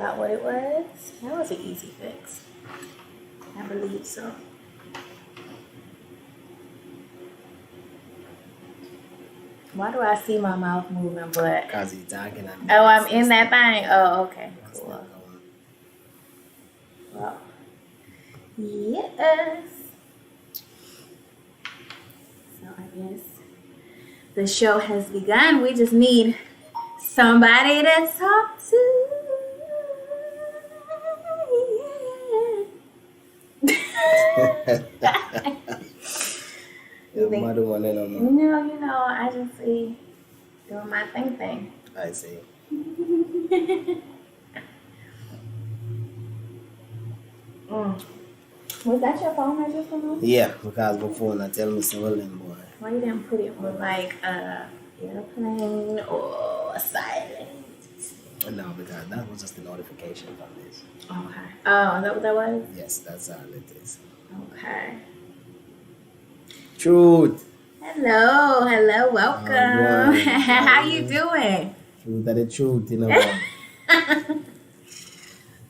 That what it was? That was an easy fix. I believe so. Why do I see my mouth moving, but... Because he's talking at me. Oh, I'm in that thing? Oh, okay. That's Cool. not going. Well, yes. So I guess the show has begun. We just need somebody to talk to. Your mother want to know. I just see doing my thing. I see. Was that your phone that just went off? Yeah, because before I tell me so well then boy. Why you didn't put it on like airplane or silent? No, because that was just a notification from this. Okay. Oh, is that what that was? Yes, that's all it is. Okay. Truth. Hello, welcome. Good. How you doing? Truth are the truth, you know.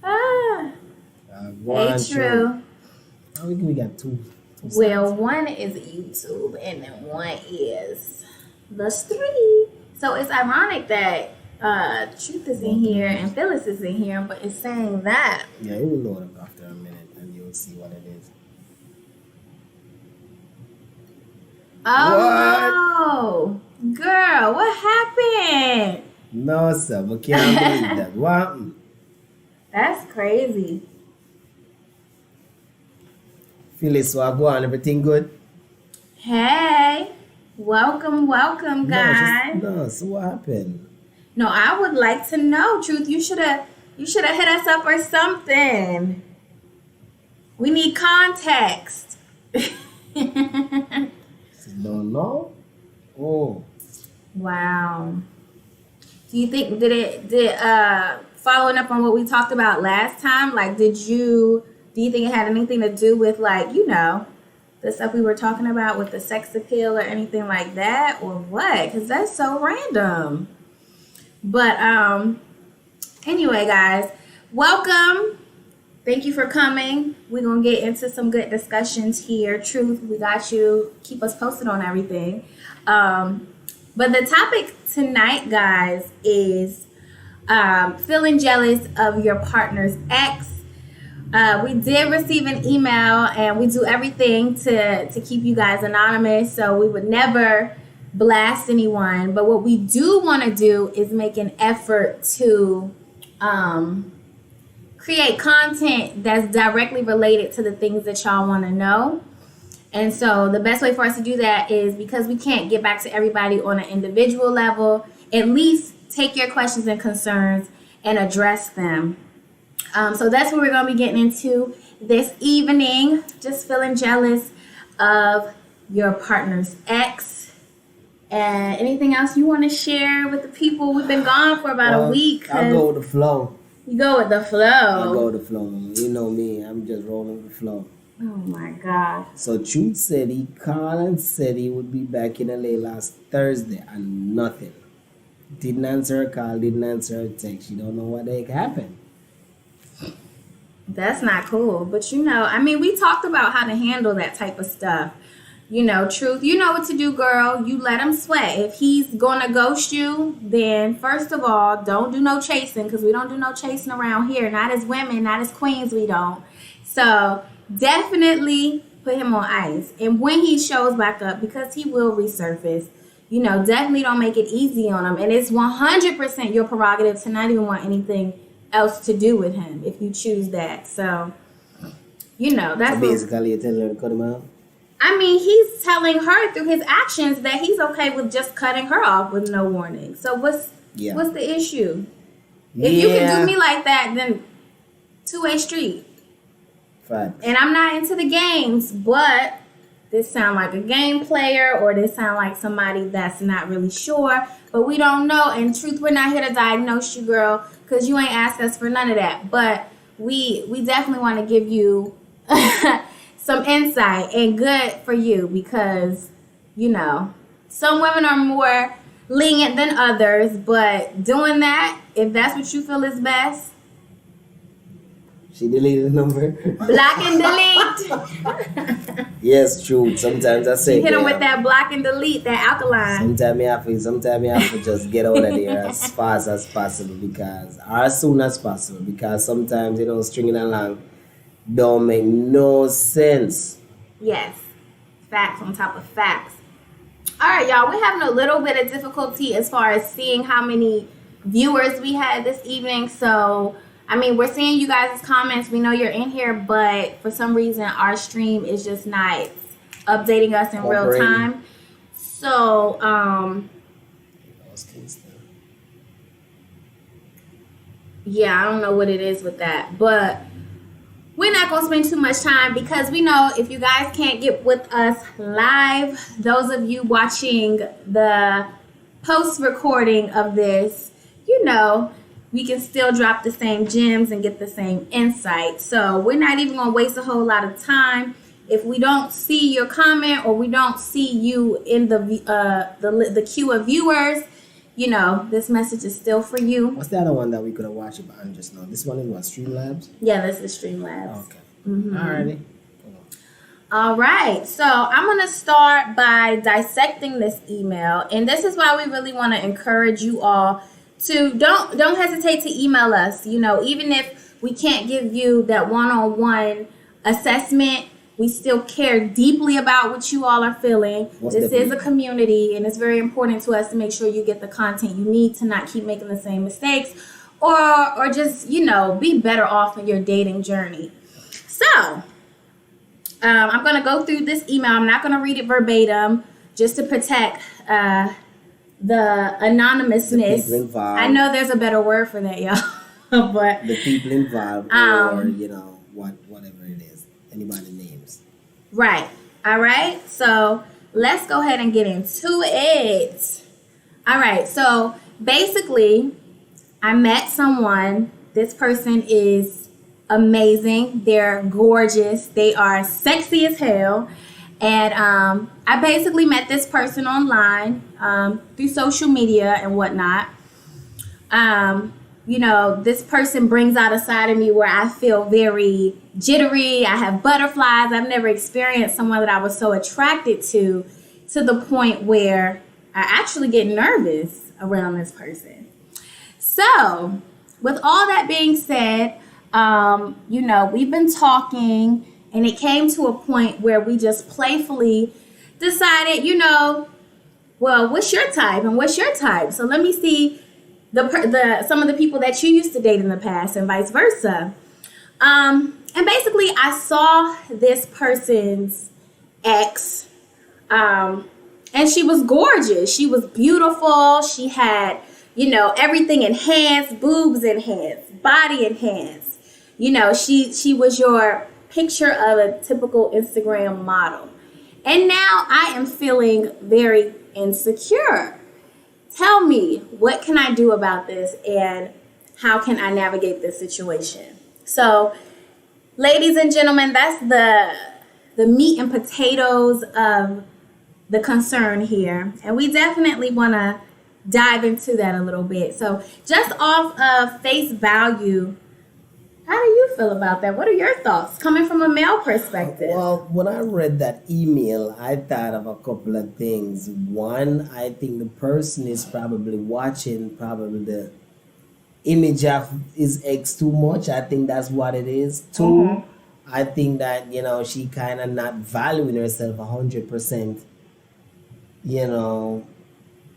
Ah, One hey, true. Oh, we got two Well, sides. one is YouTube, and then one is the street. So it's ironic that Truth is in here and Phyllis is in here, but it's saying that. Yeah, it will load up after a minute and you'll see what it is. Oh, no. Girl, what happened? No, sir, I can't believe that. What happened? That's crazy. Phyllis, what go on? Everything good? Hey, welcome, guys. No, so what happened? No, I would like to know, Truth. You should have hit us up or something. We need context. Don't know? Oh. Wow. Do you think did following up on what we talked about last time, like do you think it had anything to do with like, the stuff we were talking about with the sex appeal or anything like that, or what? Because that's so random. But anyway, guys, welcome. Thank you for coming. We're going to get into some good discussions here. Truth, we got you. Keep us posted on everything. But the topic tonight, guys, is feeling jealous of your partner's ex. We did receive an email, and we do everything to keep you guys anonymous, so we would never blast anyone. But what we do want to do is make an effort to create content that's directly related to the things that y'all want to know. And so the best way for us to do that is, because we can't get back to everybody on an individual level, at least take your questions and concerns and address them. So that's what we're going to be getting into this evening. Just feeling jealous of your partner's ex. And anything else you want to share with the people? We've been gone for about a week. I'll go with the flow. You go with the flow. I'll go with the flow. You know me. I'm just rolling with the flow. Oh, my God. So Truth said he called and said he would be back in LA last Thursday and nothing. Didn't answer her call, didn't answer her text. You don't know what the heck happened. That's not cool. But, we talked about how to handle that type of stuff. Truth, you know what to do, girl. You let him sweat. If he's going to ghost you, then first of all, don't do no chasing, because we don't do no chasing around here. Not as women, not as queens, we don't. So definitely put him on ice. And when he shows back up, because he will resurface, definitely don't make it easy on him. And it's 100% your prerogative to not even want anything else to do with him if you choose that. So, that's So basically, you're telling her to cut him out? He's telling her through his actions that he's okay with just cutting her off with no warning. So what's the issue? If you can do me like that, then two-way street. Right. And I'm not into the games, but this sound like a game player, or this sound like somebody that's not really sure, but we don't know. And truth, we're not here to diagnose you, girl, because you ain't asked us for none of that. But we definitely want to give you some insight, and good for you, because some women are more lenient than others, but doing that, if that's what you feel is best, She deleted the number. Block and delete. Yes, true. Sometimes I say You hit them with that block and delete, that alkaline. Sometimes you have to just get out of there as fast as possible or as soon as possible, because sometimes stringing along don't make no sense. Yes, facts on top of facts. All right, y'all, we're having a little bit of difficulty as far as seeing how many viewers we had this evening. So, I mean, we're seeing you guys' comments. We know you're in here, but for some reason, our stream is just not updating us in real time. So, yeah, I don't know what it is with that, but we're not going to spend too much time because we know if you guys can't get with us live, those of you watching the post-recording of this, we can still drop the same gems and get the same insight. So we're not even going to waste a whole lot of time. If we don't see your comment or we don't see you in the queue of viewers, this message is still for you. What's the other one that we could have watched about just now? This one is what, Streamlabs? Yeah, this is Streamlabs. Okay. Mm-hmm. Alrighty. All right. So I'm going to start by dissecting this email. And this is why we really want to encourage you all to don't hesitate to email us. Even if we can't give you that one-on-one assessment, we still care deeply about what you all are feeling. This is a community, and it's very important to us to make sure you get the content you need to not keep making the same mistakes or just, be better off in your dating journey. So, I'm going to go through this email. I'm not going to read it verbatim just to protect the anonymousness. The people involved. I know there's a better word for that, y'all. But the people involved or, whatever it is. Anybody names. Right. All right. So let's go ahead and get into it. All right. So basically, I met someone. This person is amazing. They're gorgeous. They are sexy as hell. And I basically met this person online through social media and whatnot. This person brings out a side of me where I feel very jittery. I have butterflies. I've never experienced someone that I was so attracted to the point where I actually get nervous around this person. So, with all that being said, we've been talking, and it came to a point where we just playfully decided, well, what's your type and what's your type? So let me see some of the people that you used to date in the past and vice versa. And basically I saw this person's ex, and she was gorgeous. She was beautiful. She had, everything enhanced, boobs enhanced, body enhanced. She was your picture of a typical Instagram model. And now I am feeling very insecure. Tell me, what can I do about this and how can I navigate this situation? So, ladies and gentlemen, that's the meat and potatoes of the concern here. And we definitely want to dive into that a little bit. So, just off of face value, how do you feel about that? What are your thoughts coming from a male perspective? Well, when I read that email, I thought of a couple of things. One, I think the person is probably watching the image of his ex too much. I think that's what it is. Two, I think that, she kind of not valuing herself 100%.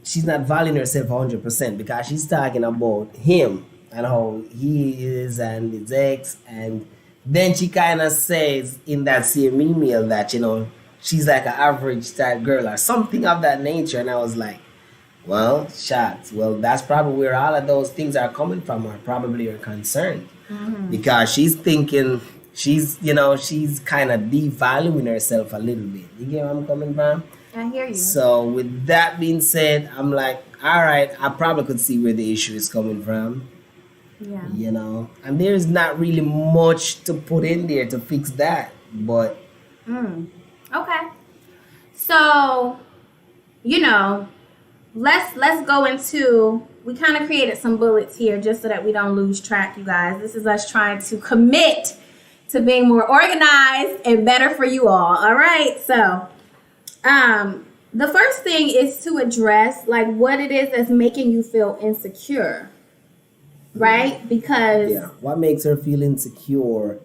She's not valuing herself 100% because she's talking about him and how he is and his ex, and then she kind of says in that same email that she's like an average type girl or something of that nature, and I was like, well, shots. Well, that's probably where all of those things are coming from, or probably are concerned, because she's thinking she's kind of devaluing herself a little bit. You get where I'm coming from? I hear you. So with that being said, I'm like, all right, I probably could see where the issue is coming from. Yeah. And there's not really much to put in there to fix that, but okay. So, let's go into, we kind of created some bullets here just so that we don't lose track, you guys. This is us trying to commit to being more organized and better for you all right? So the first thing is to address like what it is that's making you feel insecure, right? Because Yeah. What makes her feel insecure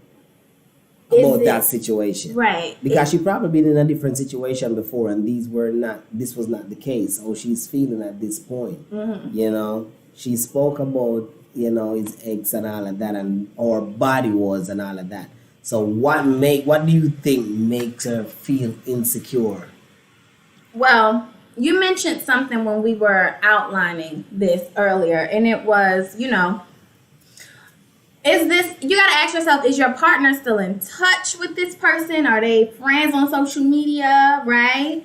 Is about it- that situation? right, Because she probably been in a different situation before, and this was not the case. How she's feeling at this point. You know, she spoke about, you know, his ex and all of that, and her body was and all of that. So what do you think makes her feel insecure? well, you mentioned something when we were outlining this earlier, and it was, you know, is this, you got to ask yourself, is your partner still in touch with this person? Are they friends on social media, right?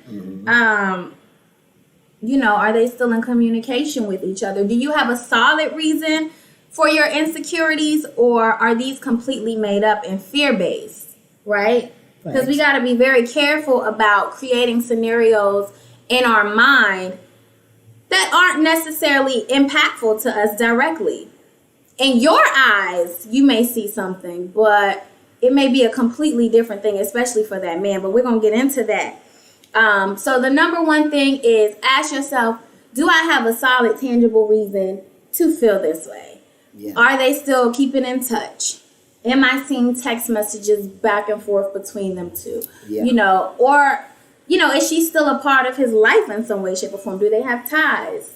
You know, are they still in communication with each other? Do you have a solid reason for your insecurities, or are these completely made up and fear-based, right? Because we Thanks. got to be very careful about creating scenarios in our mind that aren't necessarily impactful to us directly. In your eyes, you may see something, but it may be a completely different thing, especially for that man. But we're going to get into that. So the number one thing is ask yourself, do I have a solid, tangible reason to feel this way? Yeah. Are they still keeping in touch? Am I seeing text messages back and forth between them two? Yeah. You know, or, you know, is she still a part of his life in some way, shape, or form? Do they have ties?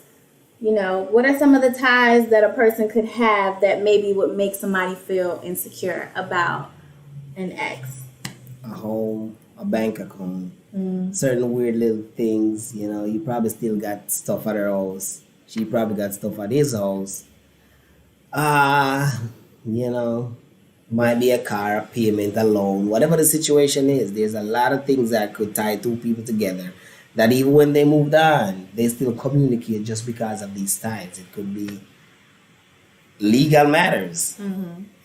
You know, what are some of the ties that a person could have that maybe would make somebody feel insecure about an ex? A home, a bank account, certain weird little things. You know, he probably still got stuff at her house. She probably got stuff at his house. You know, might be a car, a payment, a loan, whatever the situation is. There's a lot of things that could tie two people together. That even when they moved on, they still communicate just because of these ties. It could be legal matters.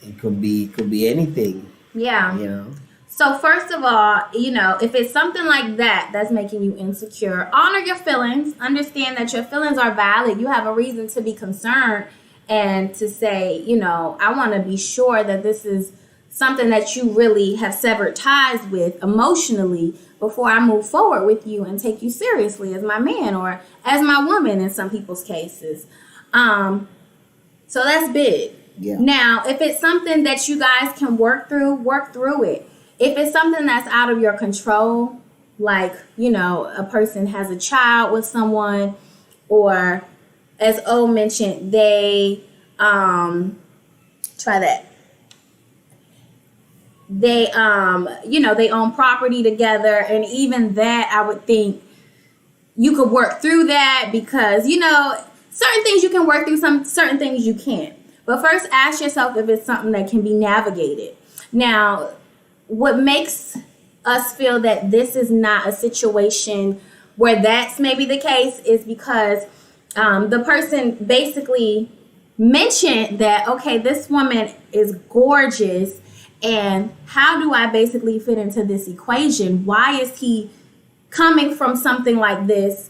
It could be anything. Yeah. You know. So first of all, you know, if it's something like that that's making you insecure, honor your feelings. Understand that your feelings are valid. You have a reason to be concerned and to say, you know, I want to be sure that this is something that you really have severed ties with emotionally before I move forward with you and take you seriously as my man or as my woman in some people's cases. So that's big. Yeah. Now, if it's something that you guys can work through it. If it's something that's out of your control, like, you know, a person has a child with someone, or as O mentioned, they try that. They you know, they own property together, and even that I would think you could work through that, because, you know, certain things you can work through, some certain things you can't. But first ask yourself if it's something that can be navigated. Now, what makes us feel that this is not a situation where that's maybe the case is because the person basically mentioned that, okay, this woman is gorgeous, and how do I basically fit into this equation? Why is he coming from something like this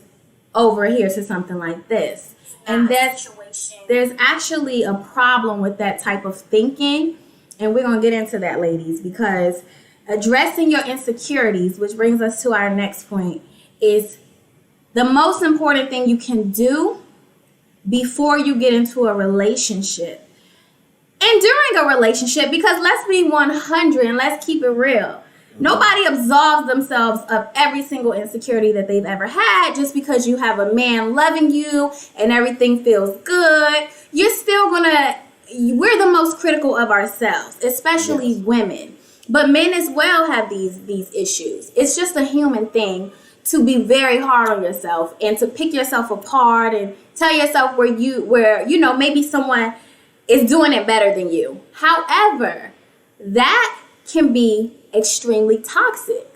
over here to something like this? And there's actually a problem with that type of thinking. And we're going to get into that, ladies, because addressing your insecurities, which brings us to our next point, is the most important thing you can do before you get into a relationship and during a relationship, because let's be 100 and let's keep it real. Nobody absolves themselves of every single insecurity that they've ever had just because you have a man loving you and everything feels good. You're still gonna, we're the most critical of ourselves, especially women. But men as well have these issues. It's just a human thing to be very hard on yourself and to pick yourself apart and tell yourself where you know, maybe someone is doing it better than you. However, that can be extremely toxic,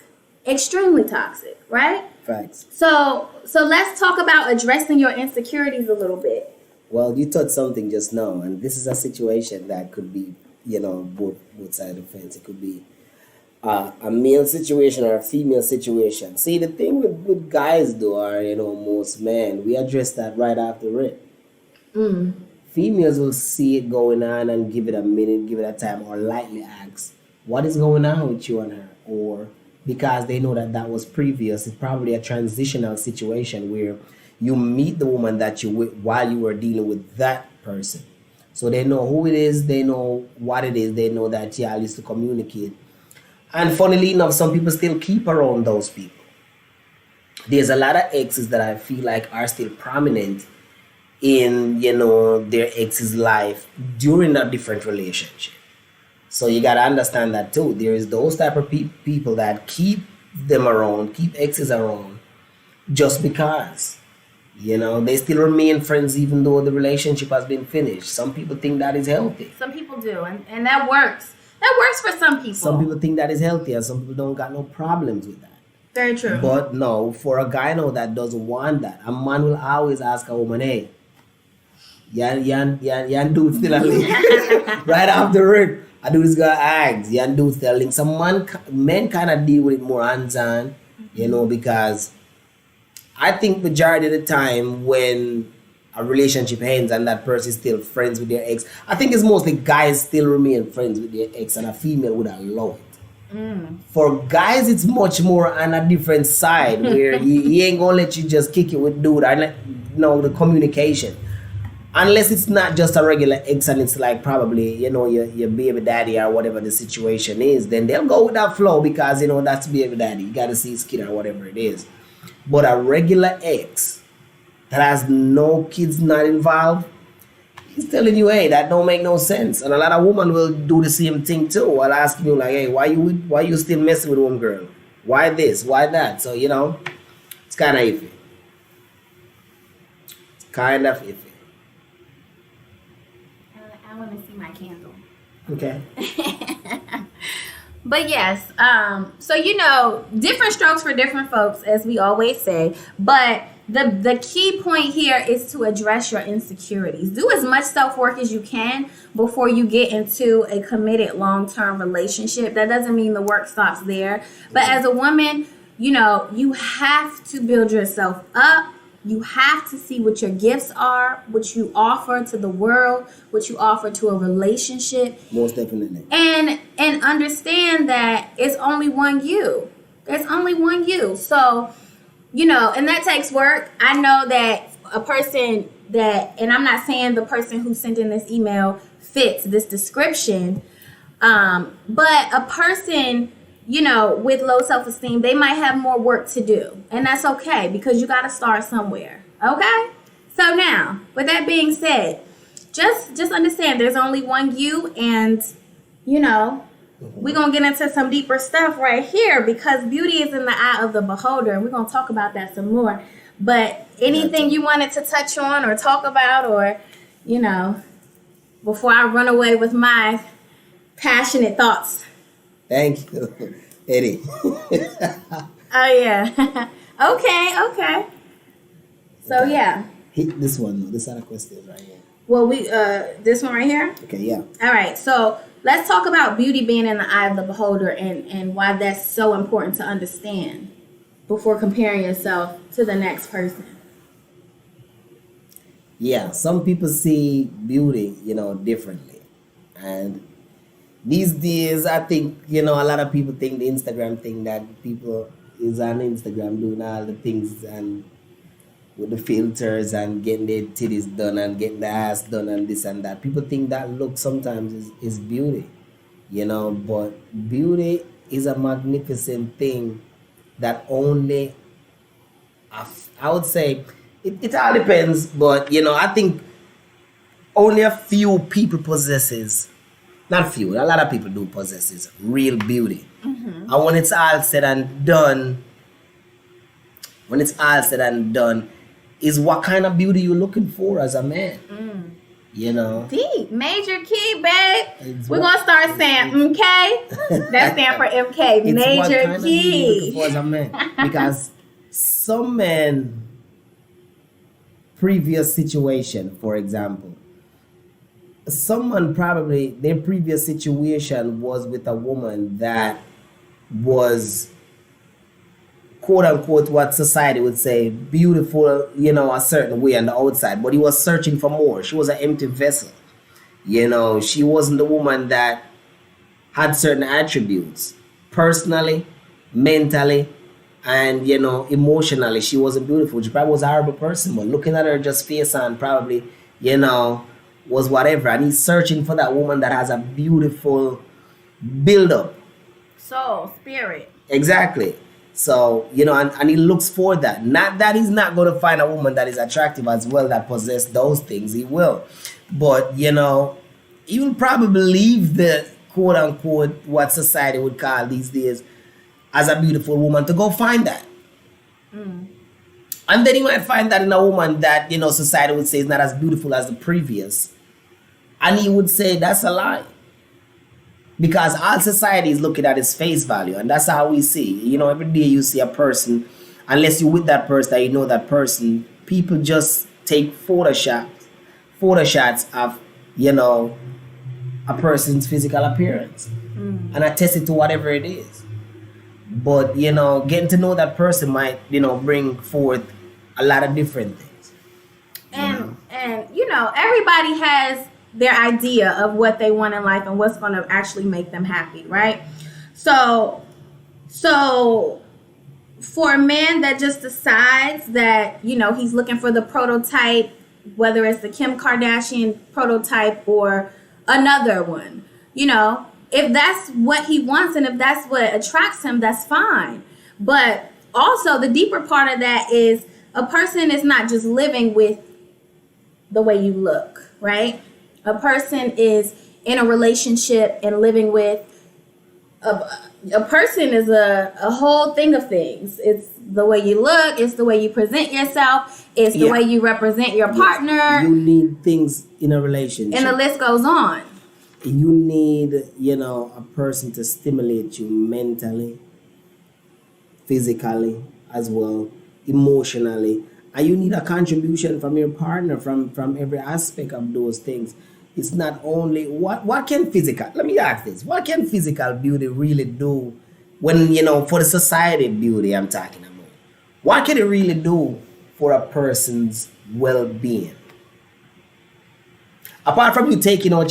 right? Facts. So let's talk about addressing your insecurities a little bit. Well, you touched something just now, and this is a situation that could be, you know, both sides of the fence. It could be a male situation or a female situation. See, the thing with guys, though, or, you know, most men, we address that right after it. Females will see it going on and give it a minute, give it a time, or lightly ask, what is going on with you and her, or because they know that that was previous. It's probably a transitional situation where you meet the woman that you with while you were dealing with that person. So they know who it is, they know what it is, they know that y'all used to communicate. And funnily enough, some people still keep around those people. There's a lot of exes that I feel like are still prominent in, their ex's life during a different relationship. So you gotta understand that too. There is those type of people that keep them around, keep exes around, just because. They still remain friends even though the relationship has been finished. Some people think that is healthy. Some people do, and that works. That works for some people. Some people think that is healthy, and some people don't got no problems with that. Very true. But no, for a guy now that doesn't want that, a man will always ask a woman, hey, yan dude still a link. Right after it, I do this guy ags, yan dude still a link. Some men kind of deal with it more hands-on, because I think majority of the time when a relationship ends and that person is still friends with their ex, I think it's mostly guys still remain friends with their ex, and a female would allow it. For guys, it's much more on a different side where he ain't gonna let you just kick it with dude. The communication, unless it's not just a regular ex and it's like probably your baby daddy or whatever the situation is, then they'll go with that flow because that's baby daddy. You gotta see his kid or whatever it is. But a regular ex that has no kids not involved, he's telling you, hey, that don't make no sense. And a lot of women will do the same thing too, while asking you like, hey, why you still messing with one girl? Why this? Why that? So it's kind of iffy. It's kind of iffy. I want to see my candle. Okay. But yes, so different strokes for different folks, as we always say. But the key point here is to address your insecurities. Do as much self-work as you can before you get into a committed long-term relationship. That doesn't mean the work stops there. But as a woman, you have to build yourself up. You have to see what your gifts are, what you offer to the world, what you offer to a relationship. Most definitely. And understand that it's only one you. There's only one you. So, and that takes work. I know that a person and I'm not saying the person who sent in this email fits this description, but a person with low self-esteem, they might have more work to do. And that's okay because you got to start somewhere. Okay? So now, with that being said, just understand there's only one you, and, we're going to get into some deeper stuff right here because beauty is in the eye of the beholder. And we're going to talk about that some more. But anything you wanted to touch on or talk about or, before I run away with my passionate thoughts. Thank you, Eddie. Oh, yeah. Okay. So, yeah. Hit this one. This other question right here. Well, this one right here? Okay, yeah. All right. So, let's talk about beauty being in the eye of the beholder and why that's so important to understand before comparing yourself to the next person. Yeah, some people see beauty, differently. And these days, I think, a lot of people think the Instagram thing that people is on Instagram doing all the things and with the filters and getting their titties done and getting the ass done and this and that. People think that look sometimes is beauty, but beauty is a magnificent thing that only, I would say, it all depends, but, I think only a few people possesses. Not few, a lot of people do possess real beauty. Mm-hmm. And when it's all said and done, is what kind of beauty you're looking for as a man. Deep, major key, babe. We're going to start saying MK. That stands for MK, it's major what kind key. Of beauty you're looking for as a man. Because some men, previous situation, for example, someone probably their previous situation was with a woman that was quote unquote what society would say beautiful, a certain way on the outside, but he was searching for more. She was an empty vessel. She wasn't the woman that had certain attributes, personally, mentally, and emotionally. She wasn't beautiful. She probably was a horrible person, but looking at her just face on probably, you know, was whatever. And he's searching for that woman that has a beautiful build up. Soul, spirit. Exactly. So, and he looks for that. Not that he's not going to find a woman that is attractive as well, that possess those things. He will. But, he will probably leave the quote unquote what society would call these days as a beautiful woman to go find that. And then he might find that in a woman that, society would say is not as beautiful as the previous. And he would say that's a lie. Because all society is looking at his face value, and that's how we see. Every day you see a person, unless you're with that person, that you know that person, people just take photoshots of, a person's physical appearance and attest it to whatever it is. But, getting to know that person might, bring forth a lot of different things. And everybody has their idea of what they want in life and what's going to actually make them happy, right? So for a man that just decides that, he's looking for the prototype, whether it's the Kim Kardashian prototype or another one, if that's what he wants and if that's what attracts him, that's fine. But also the deeper part of that is a person is not just living with the way you look, right? A person is in a relationship and living with a person is a whole thing of things. It's the way you look, it's the way you present yourself, it's the way you represent your partner. You need things in a relationship. And the list goes on. You need, a person to stimulate you mentally, physically as well, emotionally. And you need a contribution from your partner from every aspect of those things. It's not only what can physical, let me ask this, what can physical beauty really do when, for the society beauty I'm talking about? What can it really do for a person's well-being? Apart from you taking out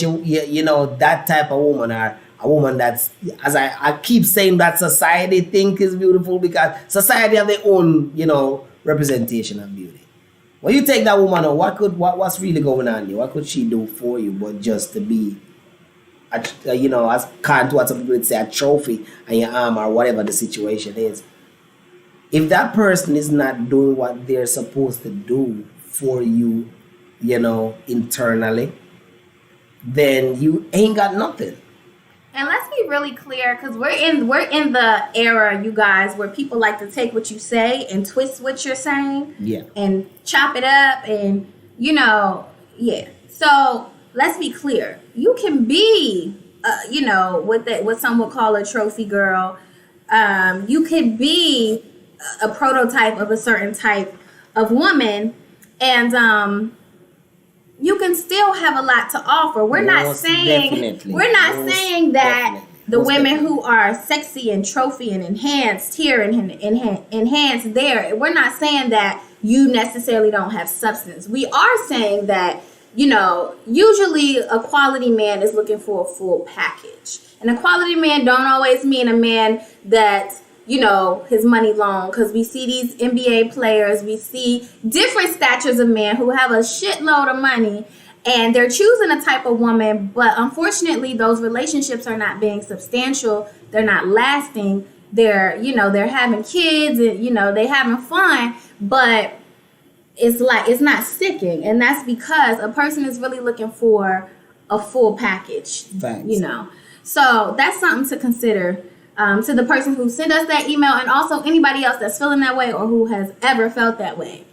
that type of woman, or a woman that's, as I keep saying, that society think is beautiful, because society have their own, representation of beauty. When you take that woman out, what's really going on there? What could she do for you but just to be, as kind to what some people would say, a trophy on your arm or whatever the situation is? If that person is not doing what they're supposed to do for you, internally, then you ain't got nothing. And let's be really clear, because we're in the era, you guys, where people like to take what you say and twist what you're saying, and chop it up, and So let's be clear. You can be, what some would call a trophy girl. You could be a prototype of a certain type of woman, and you can still have a lot to offer. We're not saying that the women who are sexy and trophy and enhanced here and enhanced there, we're not saying that you necessarily don't have substance. We are saying that, usually a quality man is looking for a full package. And a quality man don't always mean a man that, his money long, because we see these NBA players, we see different statures of men who have a shitload of money, and they're choosing a type of woman, but unfortunately those relationships are not being substantial, they're not lasting, they're having kids, and they having fun, but it's not sticking. And that's because a person is really looking for a full package. Thanks. So that's something to consider. To the person who sent us that email, and also anybody else that's feeling that way or who has ever felt that way.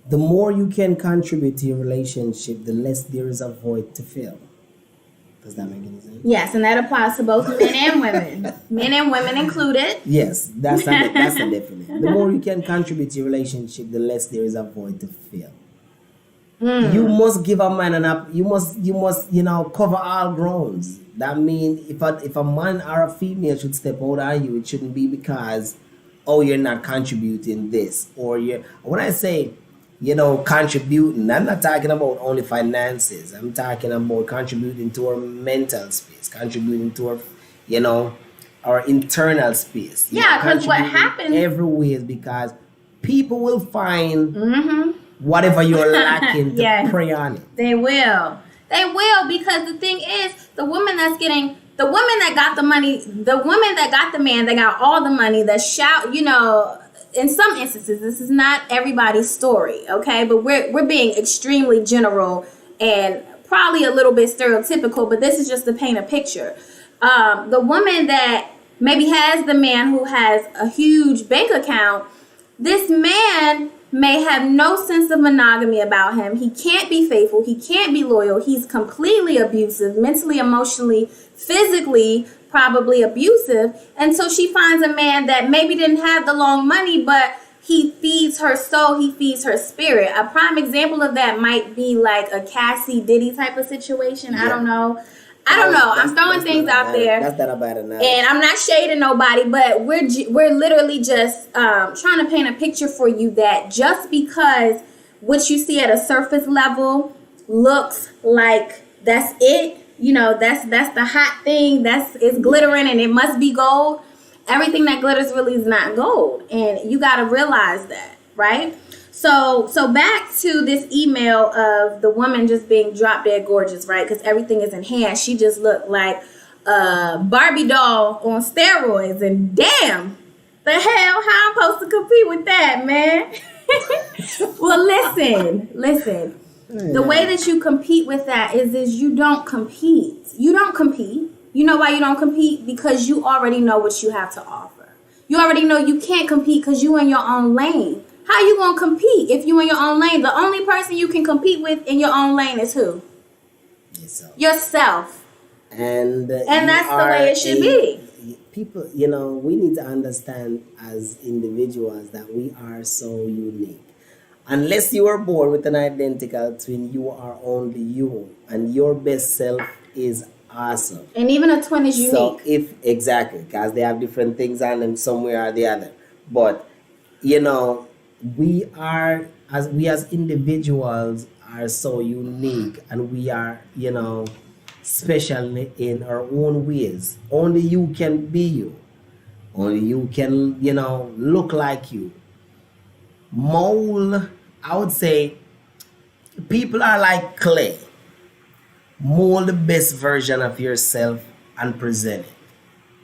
The more you can contribute to your relationship, the less there is a void to fill. Does that make any sense? Yes, and that applies to both men and women. Men and women included. Yes, that's a definite. The more you can contribute to your relationship, the less there is a void to fill. You must give a man you must cover all grounds. That means if a man or a female should step out on you, it shouldn't be because, you're not contributing this, or when I say, contributing, I'm not talking about only finances. I'm talking about contributing to our mental space, contributing to our our internal space. Yeah, 'cause what Contributing happens- every way is because people will find Mm-hmm. whatever you're lacking to Yes. prey on it. They will. They will, because the thing is, the woman that got the money, the woman that got the man that got all the money, that shout, in some instances, this is not everybody's story, okay? But we're being extremely general and probably a little bit stereotypical, but this is just to paint a picture. The woman that maybe has the man who has a huge bank account, this man may have no sense of monogamy about him. He can't be faithful. He can't be loyal. He's completely abusive, mentally, emotionally, physically, probably abusive. And so she finds a man that maybe didn't have the long money, but he feeds her soul. He feeds her spirit. A prime example of that might be like a Cassie Diddy type of situation. I don't know. I'm throwing things out there. That's not a bad analogy. And I'm not shading nobody, but we're literally just trying to paint a picture for you that just because what you see at a surface level looks like that's it, that's the hot thing, it's glittering and it must be gold. Everything that glitters really is not gold, and you got to realize that, right? So back to this email of the woman just being drop dead gorgeous, right? Because everything is enhanced. She just looked like a Barbie doll on steroids. And damn, the hell, how I'm supposed to compete with that, man? Well, listen. The way that you compete with that is you don't compete. You don't compete. You know why you don't compete? Because you already know what you have to offer. You already know you can't compete because you in your own lane. How you gonna compete if you in your own lane? The only person you can compete with in your own lane is who? Yourself. And that's the way it should be. People, we need to understand as individuals that we are so unique. Unless you are born with an identical twin, you are only you, and your best self is awesome. And even a twin is unique. So exactly, because they have different things on them somewhere or the other. But we as individuals are so unique, and we are special in our own ways. Only you can be you. Only you can look like you. Mold, I would say, people are like clay. Mold the best version of yourself and present it.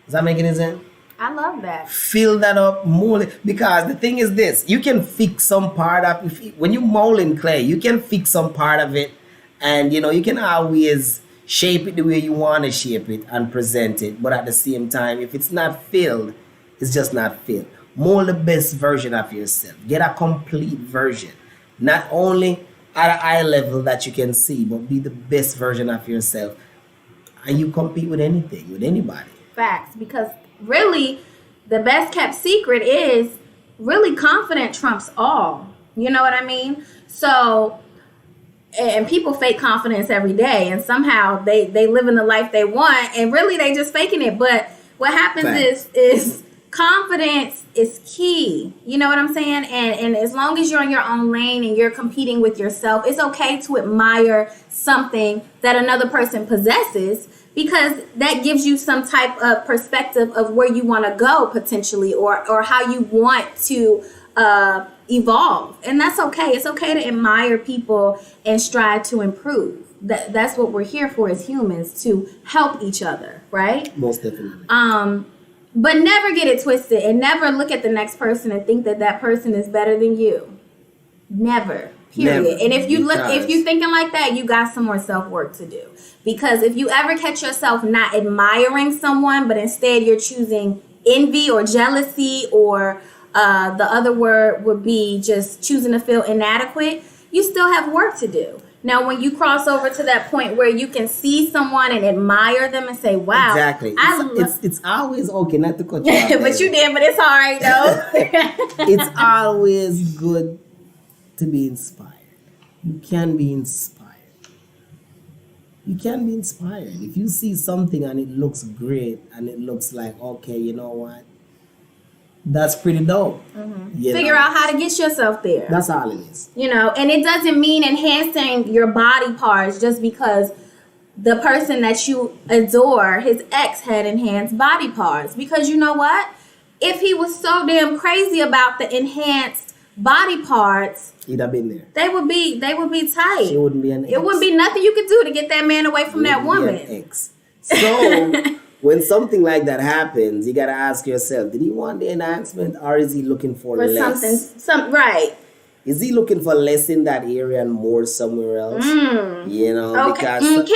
Does that make any sense? I love that. Fill that up, mold it. Because the thing is this, you can fix some part of it. When you mold in clay, you can fix some part of it, and you can always shape it the way you want to shape it and present it. But at the same time, if it's not filled, it's just not filled. Mold the best version of yourself. Get a complete version. Not only at an eye level that you can see, but be the best version of yourself. And you compete with anything, with anybody. Facts. Because really, the best kept secret is really confident trumps all. You know what I mean? So, and people fake confidence every day, and somehow they live in the life they want, and really they just faking it. But what happens is confidence is key. You know what I'm saying? And as long as you're in your own lane and you're competing with yourself, it's okay to admire something that another person possesses, because that gives you some type of perspective of where you want to go potentially, or how you want to evolve. And that's okay. It's okay to admire people and strive to improve. That's what we're here for as humans, to help each other, right? Most definitely. But never get it twisted, and never look at the next person and think that person is better than you. Never. Period. Never. And if you're thinking like that, you got some more self-work to do. Because if you ever catch yourself not admiring someone, but instead you're choosing envy or jealousy, or the other word would be just choosing to feel inadequate, you still have work to do. Now, when you cross over to that point where you can see someone and admire them and say, wow. Exactly. It's always okay not to cut you off. But you did, but it's all right, though. It's always good to be inspired. You can be inspired. You can be inspired. If you see something and it looks great and it looks like, okay, you know what? That's pretty dope. Mm-hmm. Figure out how to get yourself there. That's all it is. And it doesn't mean enhancing your body parts just because the person that you adore, his ex, had enhanced body parts. Because you know what? If he was so damn crazy about the enhanced body parts, He'd have been there. they would be tight. She wouldn't be an ex. It wouldn't be nothing you could do to get that man away from that Wouldn't be woman. an ex. So when something like that happens, you gotta ask yourself: did he want the enhancement, or is he looking for For less? right. Is he looking for less in that area and more somewhere else? You know, Okay. because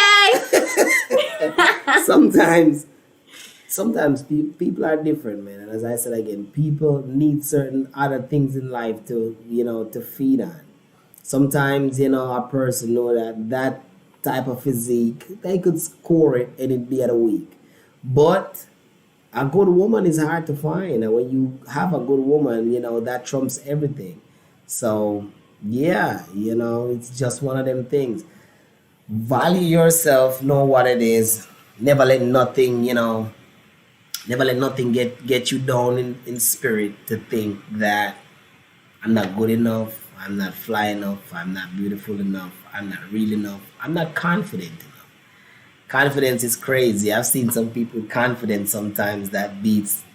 sometimes people are different, man. And as I said again, people need certain other things in life to, to feed on. Sometimes, a person know that type of physique, they could score it and it'd be at a week. But a good woman is hard to find. And when you have a good woman, that trumps everything. So, yeah, it's just one of them things. Value yourself, know what it is. Never let nothing, get you down in spirit to think that I'm not good enough, I'm not fly enough, I'm not beautiful enough, I'm not real enough, I'm not confident enough. Confidence is crazy. I've seen some people with confidence sometimes that beats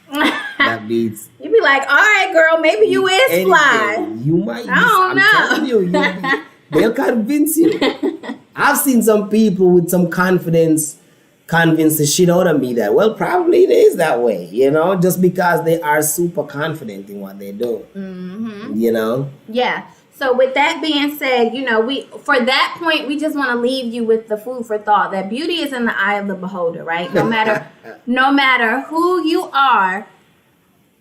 You be like, all right, girl, maybe you is anything. fly. You might be. I don't I'm know. telling you, they'll convince you. I've seen some people with some confidence convince the shit out of me that, well, probably it is that way, just because they are super confident in what they do. Yeah. So with that being said, we for that point, we just want to leave you with the food for thought that beauty is in the eye of the beholder, right? No matter who you are,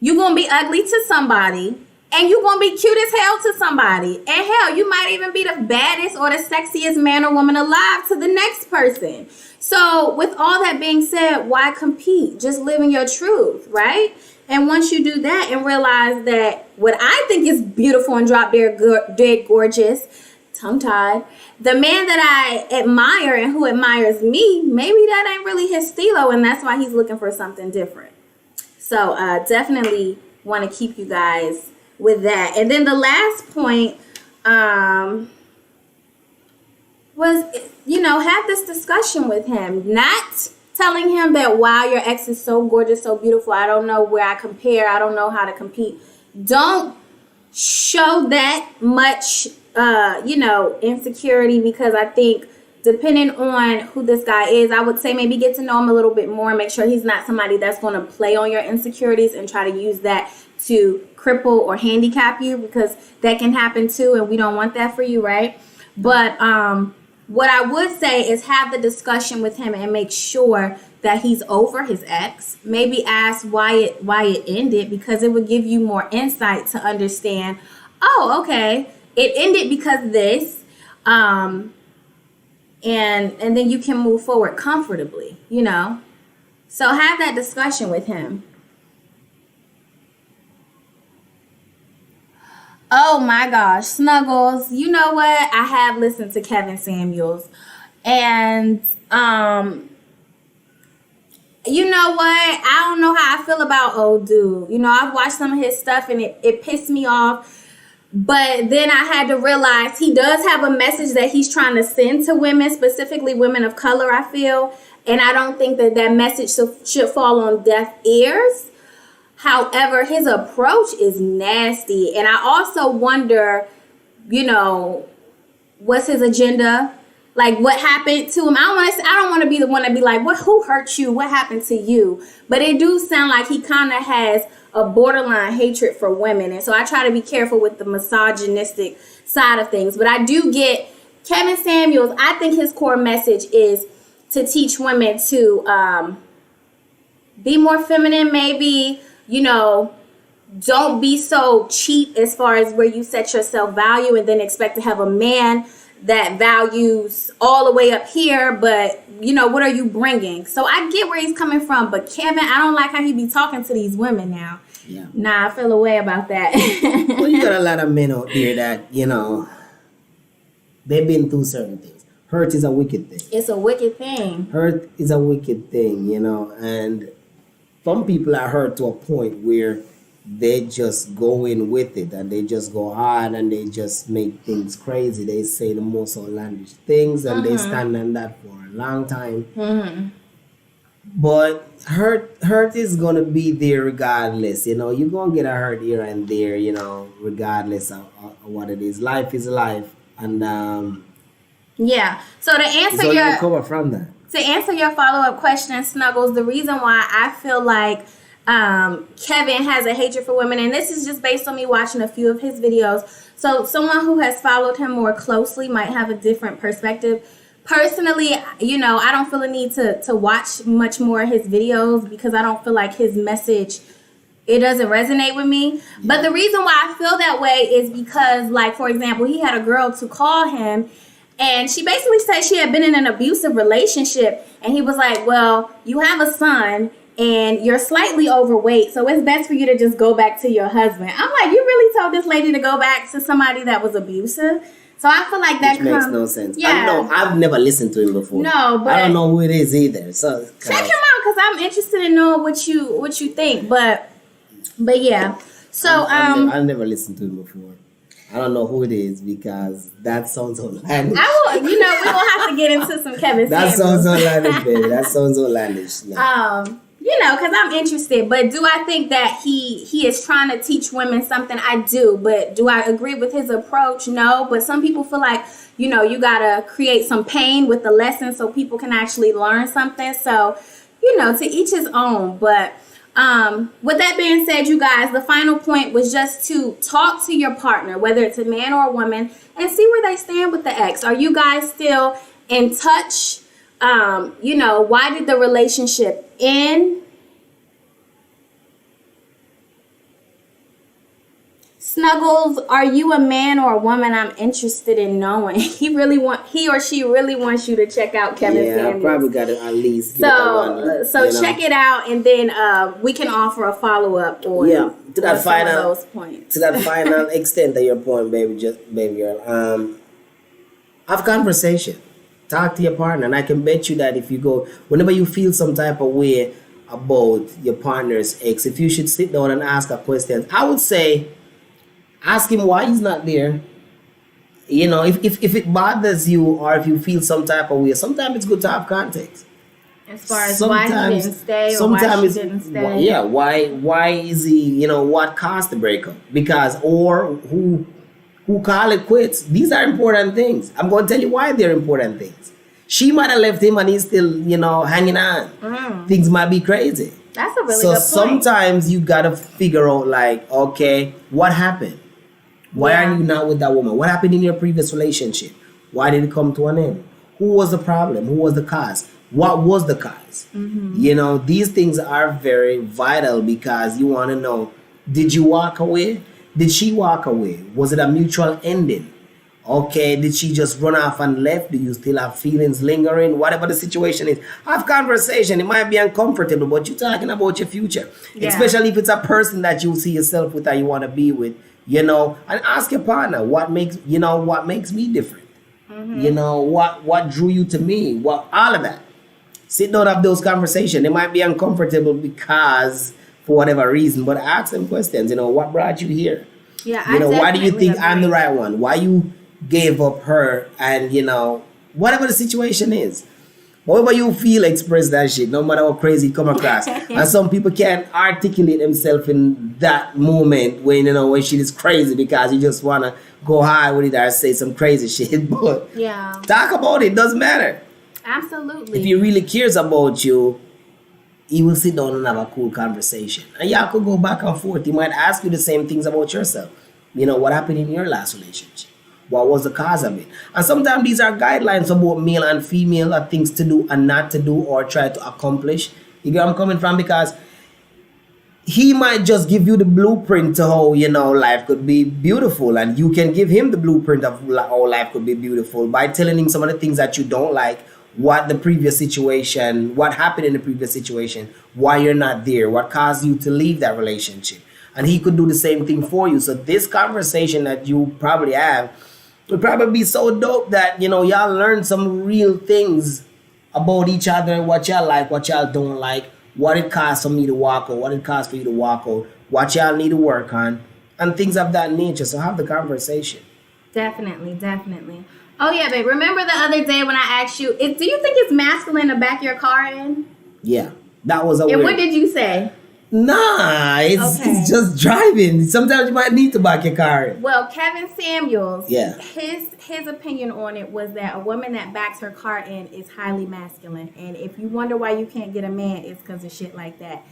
you're gonna be ugly to somebody, and you're gonna be cute as hell to somebody, and hell, you might even be the baddest or the sexiest man or woman alive to the next person. So with all that being said, why compete? Just living your truth, right? And once you do that and realize that what I think is beautiful and drop dead gorgeous, tongue-tied, the man that I admire and who admires me, maybe that ain't really his stilo, and that's why he's looking for something different. So definitely want to keep you guys with that. And then the last point was, have this discussion with him, not telling him that, wow, your ex is so gorgeous, so beautiful. I don't know where I compare. I don't know how to compete. Don't show that much, insecurity, because I think depending on who this guy is, I would say maybe get to know him a little bit more. Make sure he's not somebody that's going to play on your insecurities and try to use that to cripple or handicap you, because that can happen too, and we don't want that for you, right? But what I would say is have the discussion with him and make sure that he's over his ex. Maybe ask why it ended, because it would give you more insight to understand, oh, okay, it ended because of this. And then you can move forward comfortably, So have that discussion with him. Oh my gosh, Snuggles. You know what? I have listened to Kevin Samuels. And you know what? I don't know how I feel about old dude. I've watched some of his stuff and it pissed me off. But then I had to realize he does have a message that he's trying to send to women, specifically women of color, I feel. And I don't think that message should fall on deaf ears. However, his approach is nasty. And I also wonder, what's his agenda? Like, what happened to him? I don't want to be the one to be like, who hurt you? What happened to you? But it do sound like he kind of has a borderline hatred for women. And so I try to be careful with the misogynistic side of things. But I do get Kevin Samuels. I think his core message is to teach women to be more feminine, maybe, don't be so cheap as far as where you set your self-value and then expect to have a man that values all the way up here, but what are you bringing? So I get where he's coming from, but Kevin, I don't like how he be talking to these women now. Yeah. Nah, I feel a way about that. Well, you got a lot of men out there that, they've been through certain things. Hurt is a wicked thing. It's a wicked thing. Hurt is a wicked thing, and some people are hurt to a point where they just go in with it and they just go hard and they just make things crazy. They say the most outlandish things and they stand on that for a long time. But hurt is gonna be there regardless. You're gonna get a hurt here and there. Regardless of what it is. Life is life, and Yeah. So to answer so you your recover from that. to answer your follow-up question, Snuggles, the reason why I feel like Kevin has a hatred for women, and this is just based on me watching a few of his videos. So someone who has followed him more closely might have a different perspective. Personally, I don't feel a need to watch much more of his videos because I don't feel like his message, it doesn't resonate with me. But the reason why I feel that way is because, like, for example, he had a girl to call him and she basically said she had been in an abusive relationship. And he was like, well, you have a son and you're slightly overweight, so it's best for you to just go back to your husband. I'm like, you really told this lady to go back to somebody that was abusive? So I feel like that makes no sense. Yeah. I've never listened to him before. No, but I don't know who it is either. So check him out because I'm interested in knowing what you think. But yeah. So I've never listened to him before. I don't know who it is because that sounds outlandish. I will. We will have to get into some Kevin. That Samuels. sounds outlandish, baby. That sounds outlandish. No. Because I'm interested. But do I think that he is trying to teach women something? I do. But do I agree with his approach? No. But some people feel like, you gotta create some pain with the lesson so people can actually learn something. So, to each his own. But with that being said, you guys, the final point was just to talk to your partner, whether it's a man or a woman, and see where they stand with the ex. Are you guys still in touch? Why did the relationship end? Snuggles, are you a man or a woman? I'm interested in knowing. He or she really wants you to check out Kevin Samuels. I probably got to at least get one. So check it out, and then we can offer a follow up on to that final those points. To that final extent of your point, baby girl. Have conversation. Talk to your partner, and I can bet you that if you go, whenever you feel some type of way about your partner's ex, if you should sit down and ask a question, I would say, ask him why he's not there. If it bothers you or if you feel some type of way, sometimes it's good to have context. As far as why he didn't stay or why she didn't stay. Yeah, why is he, what caused the breakup? Because, or who call it quits. These are important things. I'm going to tell you why they're important things. She might have left him and he's still, hanging on. Things might be crazy. That's a really good point. So sometimes you got to figure out, like, okay, what happened? Why are you not with that woman? What happened in your previous relationship? Why did it come to an end? Who was the problem? Who was the cause? What was the cause? These things are very vital because you want to know, did you walk away? Did she walk away? Was it a mutual ending? Okay, did she just run off and left? Do you still have feelings lingering? Whatever the situation is, have conversation. It might be uncomfortable, but you're talking about your future. Yeah. Especially if it's a person that you see yourself with or you want to be with, and ask your partner, what makes me different? What drew you to me? All of that. Sit down, have those conversations. It might be uncomfortable because for whatever reason, but ask them questions. What brought you here? Yeah, why do you think I'm the right one? Why you gave up her? And whatever the situation is, however you feel, express that shit. No matter how crazy it come across. And some people can't articulate themselves in that moment when shit is crazy because you just wanna go high with it or say some crazy shit. But talk about it. Doesn't matter. Absolutely. If he really cares about you, he will sit down and have a cool conversation. And y'all could go back and forth. He might ask you the same things about yourself. What happened in your last relationship? What was the cause of it? And sometimes these are guidelines about male and female or things to do and not to do or try to accomplish. You get where I'm coming from? Because he might just give you the blueprint to how, life could be beautiful. And you can give him the blueprint of how life could be beautiful by telling him some of the things that you don't like, what happened in the previous situation, why you're not there, what caused you to leave that relationship. And he could do the same thing for you. So this conversation that you probably have would probably be so dope that, y'all learn some real things about each other, what y'all like, what y'all don't like, what it costs for me to walk out, what it costs for you to walk out, what y'all need to work on, and things of that nature. So have the conversation. Definitely. Oh yeah, babe. Remember the other day when I asked you, do you think it's masculine to back your car in? Yeah, that was a And weird. what did you say? Nah, it's Okay. just driving. Sometimes you might need to back your car in. Well, Kevin Samuels, Yeah. his opinion on it was that a woman that backs her car in is highly masculine. And if you wonder why you can't get a man, it's because of shit like that.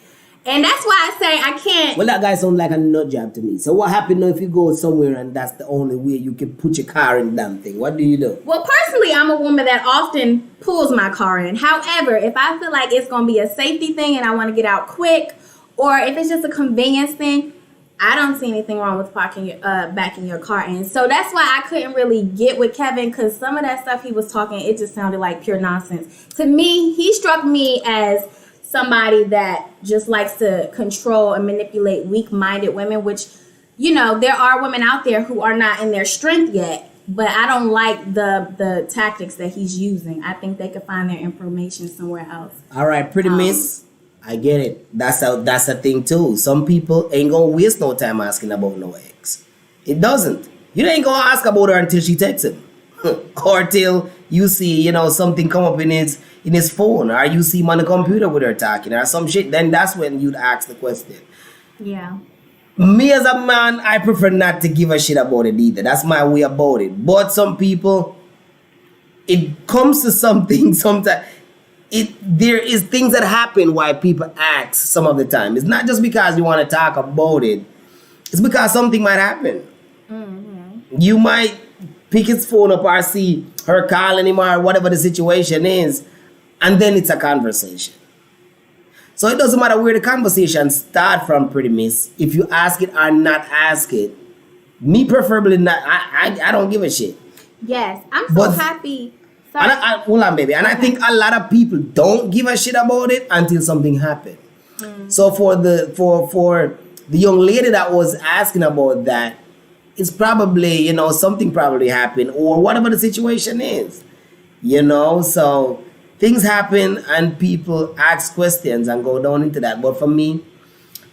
And that's why I say I can't. Well, that guy sounds like a nut job to me. So what happened now if you go somewhere and that's the only way you can put your car in the damn thing? What do you do? Well, personally, I'm a woman that often pulls my car in. However, if I feel like it's going to be a safety thing and I want to get out quick, or if it's just a convenience thing, I don't see anything wrong with backing your car in. So that's why I couldn't really get with Kevin, because some of that stuff he was talking, it just sounded like pure nonsense. To me, he struck me as somebody that just likes to control and manipulate weak-minded women, which, you know, there are women out there who are not in their strength yet. But I don't like the tactics that he's using. I think they could find their information somewhere else. All right, pretty miss. I get it. That's a thing too. Some people ain't gonna waste no time asking about no ex. It doesn't. You ain't gonna ask about her until she texts him, or till you see, you know, something come up in his phone, or you see him on the computer with her talking, or some shit. Then that's when you'd ask the question. Yeah. Me as a man, I prefer not to give a shit about it either. That's my way about it. But some people, it comes to something sometimes. There is things that happen why people ask some of the time. It's not just because you want to talk about it. It's because something might happen. Mm-hmm. You might pick his phone up or see her calling him or whatever the situation is, and then it's a conversation. So it doesn't matter where the conversation start from, pretty miss. If you ask it or not ask it, me preferably not. I don't give a shit. Yes, I'm so But- happy. And Sorry. hold on, baby. And I think a lot of people don't give a shit about it until something happened. So for the young lady that was asking about that, it's probably, you know, something probably happened or whatever the situation is. You know, so things happen and people ask questions and go down into that. But for me,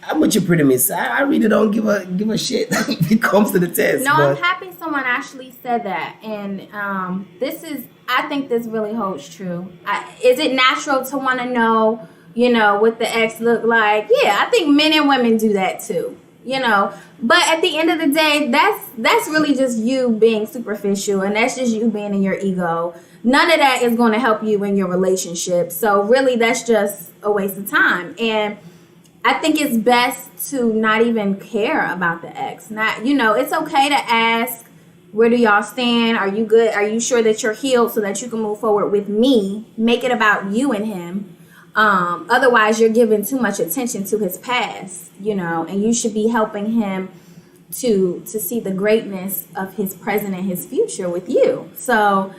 I'm with you, pretty miss. I really don't give a shit if it comes to the test. No, but I'm happy someone actually said that. And I think this really holds true. Is it natural to want to know, you know, what the ex look like? Yeah, I think men and women do that too, you know. But at the end of the day, that's really just you being superficial, and that's just you being in your ego. None of that is going to help you in your relationship. So really, that's just a waste of time. And I think it's best to not even care about the ex. Not, you know, it's okay to ask, where do y'all stand? Are you good? Are you sure that you're healed so that you can move forward with me? Make it about you and him. Otherwise, you're giving too much attention to his past, you know, and you should be helping him to see the greatness of his present and his future with you. So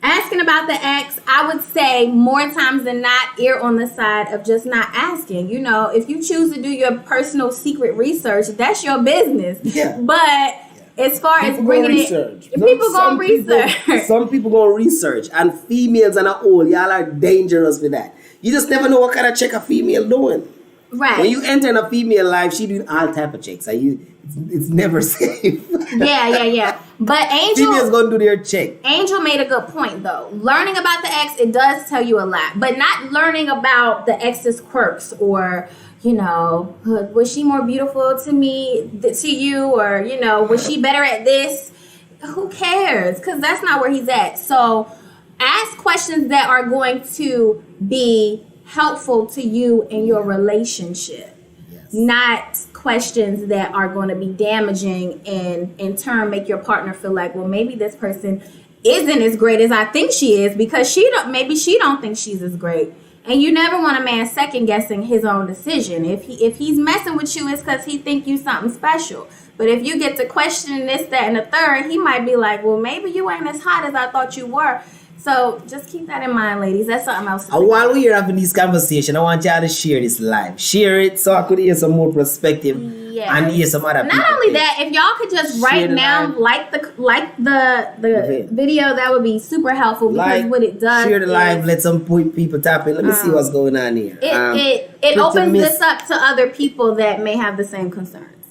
asking about the ex, I would say more times than not, err on the side of just not asking. You know, if you choose to do your personal secret research, that's your business. Yeah. But as far as bringing it, people gonna research. Some people gonna research, and females and a whole, y'all are dangerous with that. You just never know what kind of check a female doing. Right. When you enter in a female life, she doing all type of checks. It's never safe. Yeah. But Females Angel gonna do their check. made a good point though. Learning about the ex, it does tell you a lot, but not learning about the ex's quirks or, you know, was she more beautiful to me, to you, or, you know, was she better at this? Who cares? Because that's not where he's at. So ask questions that are going to be helpful to you in your relationship. Yes. Not questions that are going to be damaging and in turn make your partner feel like, well, maybe this person isn't as great as I think she is, because she don't think she's as great. And you never want a man second guessing his own decision. If he's messing with you, it's because he think you something special. But if you get to questioning this, that, and the third, he might be like, well, maybe you ain't as hot as I thought you were. So just keep that in mind, ladies. That's something else to And think while about. we're having this conversation, I want y'all to share this live. Share it so I could hear some more perspective Yes. and hear some other people. Not only think. that, if y'all could just Share right the now live. like the video, that would be super helpful because what it does share the live, is let some people tap in. Let me see what's going on here. it Pretty opens Miss- this up to other people that may have the same concerns.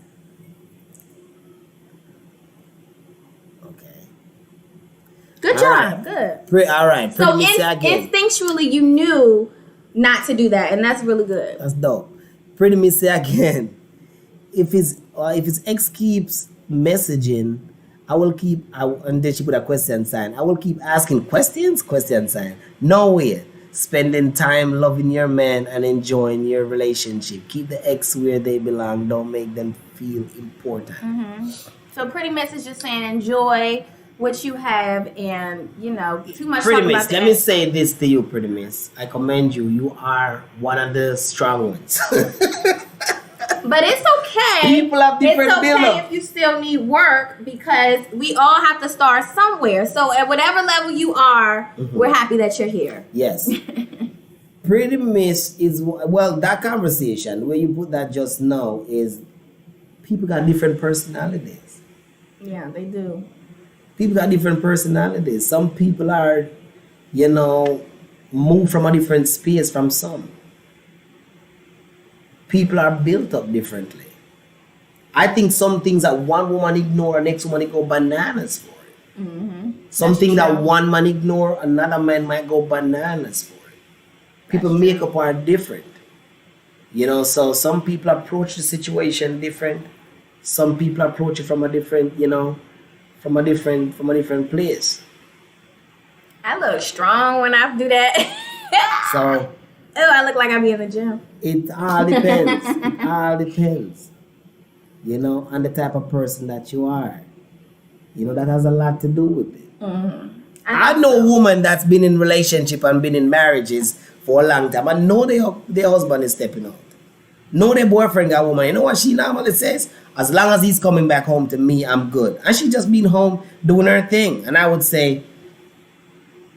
Okay. Good All job. right. Good. All right. So Pretty Missy again. instinctually you knew not to do that, and that's really good. That's dope. Pretty Missy again. If his ex keeps messaging, and then she put a question sign. I will keep asking questions, question sign. No way. Spending time loving your man and enjoying your relationship. Keep the ex where they belong. Don't make them feel important. So pretty much is just saying enjoy what you have, and too much Pretty talk Miss, about let the me ex. say this to you, Pretty Miss. I commend you. You are one of the strong ones. But it's okay. People have different It's okay build-up. if you still need work, because we all have to start somewhere. So at whatever level you are, we're happy that you're here. Yes. Pretty Miss is, well, that conversation where you put that just now is people got different personalities. Yeah, they do. People got different personalities. Some people are, moved from a different space from some. People are built up differently. I think some things that one woman ignore, next woman go bananas for it. Something That's that true. one man ignore, another man might go bananas for it. People makeup are different. So some people approach the situation different. Some people approach it from a different, from a different place. I look strong when I do that. So Oh, I look like I be in the gym. it all depends. It all depends. On the type of person that you are. That has a lot to do with it. I know women that's been in relationship and been in marriages for a long time. I know their husband is stepping out. Know their boyfriend got a woman. You know what she normally says? As long as he's coming back home to me, I'm good. And she just been home doing her thing. And I would say,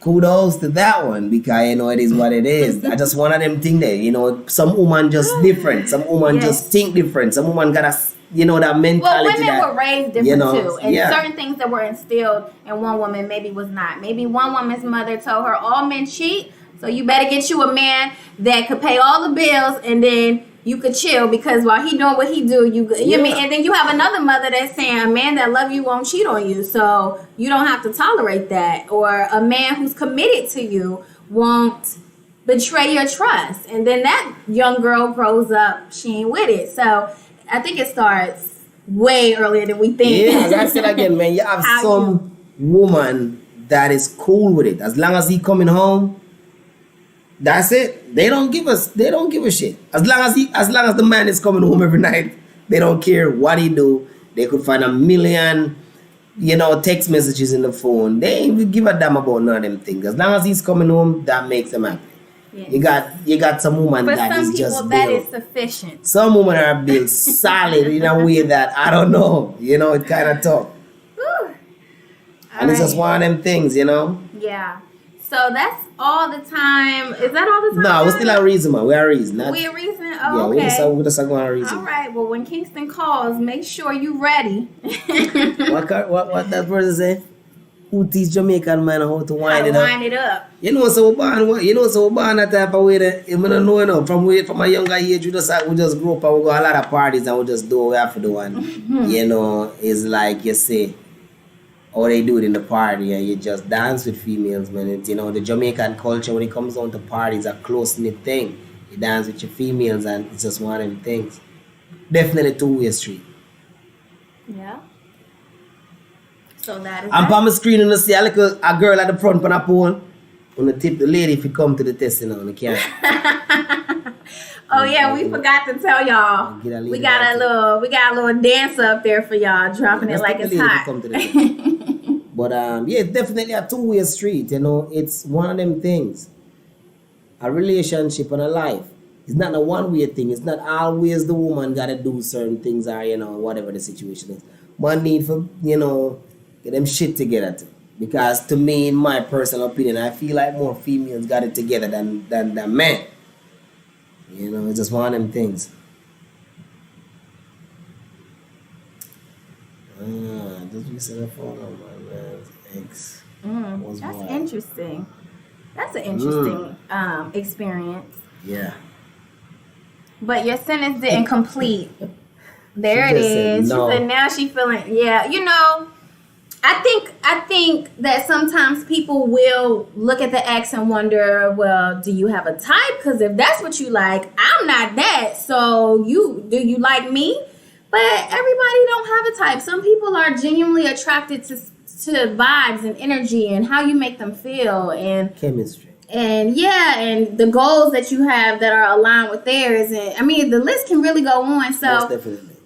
kudos to that one, because it is what it is. I just one of them thing there. Some woman just different. Some woman Yes. just think different. Some woman got that mentality. Well, women that, were raised different too, and yeah. certain things that were instilled in one woman maybe was not. Maybe one woman's mother told her all men cheat, so you better get you a man that could pay all the bills, and then you could chill, because while he doing what he do, you mean. And then you have another mother that's saying a man that love you won't cheat on you, so you don't have to tolerate that. Or a man who's committed to you won't betray your trust, and then that young girl grows up, she ain't with it. So I think it starts way earlier than we think. Yeah, as I said again, man, you have How some woman that is cool with it. As long as he coming home, that's it. They don't give a shit. As long as the man is coming home every night, they don't care what he do. They could find a million, text messages in the phone. They ain't even give a damn about none of them things. As long as he's coming home, that makes them happy. Yes. You got some woman For that some is people, just that built. is sufficient. Some women are built solid in a way that I don't know. It kind of tough. Whew. And it's just Alright. one of them things, Yeah. So that's all the time. Is that all the time? No, we still a reason, man. We are a reason. We a reason? Yeah, Oh, okay. we just going a reason. All right. Well, when Kingston calls, make sure you ready. What that person say? Who teach Jamaican man how to wind it up? Wind it up. So we born that type of way that you don't know, from a younger age we just grow up and we go a lot of parties and we just do what we have to do, and it's like you say how they do it in the party, and you just dance with females, man. It's, the Jamaican culture when it comes down to parties, a close knit thing. You dance with your females and it's just one of them things. Definitely two-way street. Yeah. So that is And that. on my screen, you see a girl at the front on a pole. On the tip the lady if you come to the testing on the camera. Oh yeah, we forgot to tell y'all. Get a lady We got a little dance up there for y'all, dropping it Just like tip it's the lady if you hot. come to the testing. But yeah, it's definitely a two-way street. It's one of them things. A relationship and a life. It's not a one-way thing. It's not always the woman gotta do certain things or whatever the situation is. One need for get them shit together too. Because to me, in my personal opinion, I feel like more females got it together than men. You know, it's just one of them things. Just recently phone number, man's ex was That's wild. interesting. That's an interesting experience. Yeah. But your sentence didn't complete. There She it just said is. no. She said now she feeling I think that sometimes people will look at the ex and wonder, well, do you have a type? Because if that's what you like, I'm not that. So do you like me? But everybody don't have a type. Some people are genuinely attracted to vibes and energy and how you make them feel and Chemistry. and the goals that you have that are aligned with theirs. And I mean, the list can really go on. Most So definitely.